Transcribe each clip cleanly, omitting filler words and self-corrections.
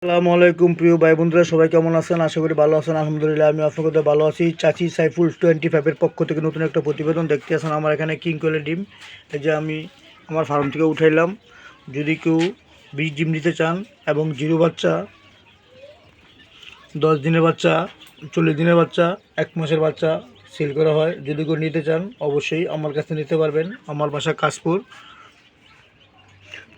আসসালামু আলাইকুম প্রিয় ভাই বন্ধুরা, সবাই কেমন আছেন? আশা করি ভালো আছেন। আলহামদুলিল্লাহ আমি আপনার কথা ভালো আছি। চাচি সাইফুল 25-এর পক্ষ থেকে নতুন একটা প্রতিবেদন দেখতে আছেন। আমার এখানে কিং কোয়েলের ডিম এই যে আমি আমার ফার্ম থেকে উঠাইলাম। যদি কেউ 20 ডিম নিতে চান এবং জিরো বাচ্চা, 10 দিনের বাচ্চা, 40 দিনের বাচ্চা, 1 মাসের বাচ্চা সেল করা হয়। যদি কেউ নিতে চান অবশ্যই আমার কাছে নিতে পারবেন। আমার বাসা কাশপুর।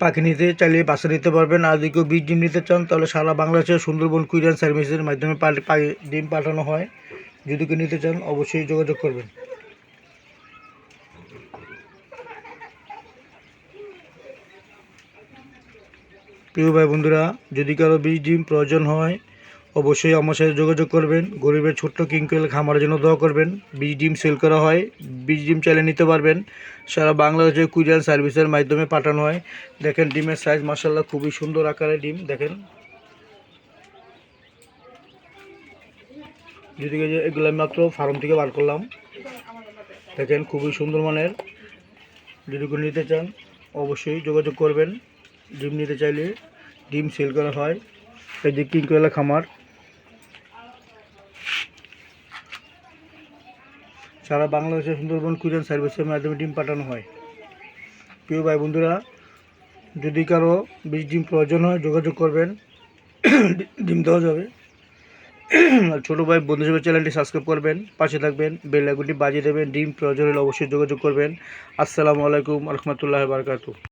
পাখি নিতে চাইলে বাসা নিতে পারবেন। আর যদি কেউ 20 ডিম নিতে চান তাহলে সারা বাংলাদেশের সুন্দরবন কুরিয়ার সার্ভিসের মাধ্যমে ডিম পাঠানো হয়। যদি কেউ নিতে চান অবশ্যই যোগাযোগ করবেন। প্রিয় ভাই বন্ধুরা, যদি কারো 20 ডিম প্রয়োজন হয় অবশ্যই আমার সাথে যোগাযোগ করবেন। গরিবের ছোট্ট কিং কোয়েল খামারের জন্য দোয়া করবেন। 20 ডিম সেল করা হয়, 20 ডিম চাইলে নিতে পারবেন। সারা বাংলাদেশে কুরিয়ার সার্ভিসের মাধ্যমে পাঠানো হয়। দেখেন ডিমের সাইজ মাশাআল্লাহ খুবই সুন্দর আকারের ডিম। দেখেন যদি এগুলো মাত্র ফার্ম থেকে বার করলাম। দেখেন খুবই সুন্দর মানের। যদি কেউ নিতে চান অবশ্যই যোগাযোগ করবেন। ডিম নিতে চাইলে ডিম সেল করা হয়। এই যে কিং কোয়েল খামার, সারা বাংলাদেশের সুন্দরবন কুরিয়ার সার্ভিসের মাধ্যমে ডিম পাঠানো হয়। প্রিয় ভাই বন্ধুরা, যদি কারো 20 ডিম প্রয়োজন হয় যোগাযোগ করবেন, ডিম দেওয়া যাবে। আর ছোটো ভাই বন্ধু হিসেবে চ্যানেলটি সাবস্ক্রাইব করবেন, পাশে থাকবেন, বেল আইকনটি বাজিয়ে দেবেন। ডিম প্রয়োজন হলে অবশ্যই যোগাযোগ করবেন। আসসালামু আলাইকুম রহমতুল্লাহ বারকাতুহু।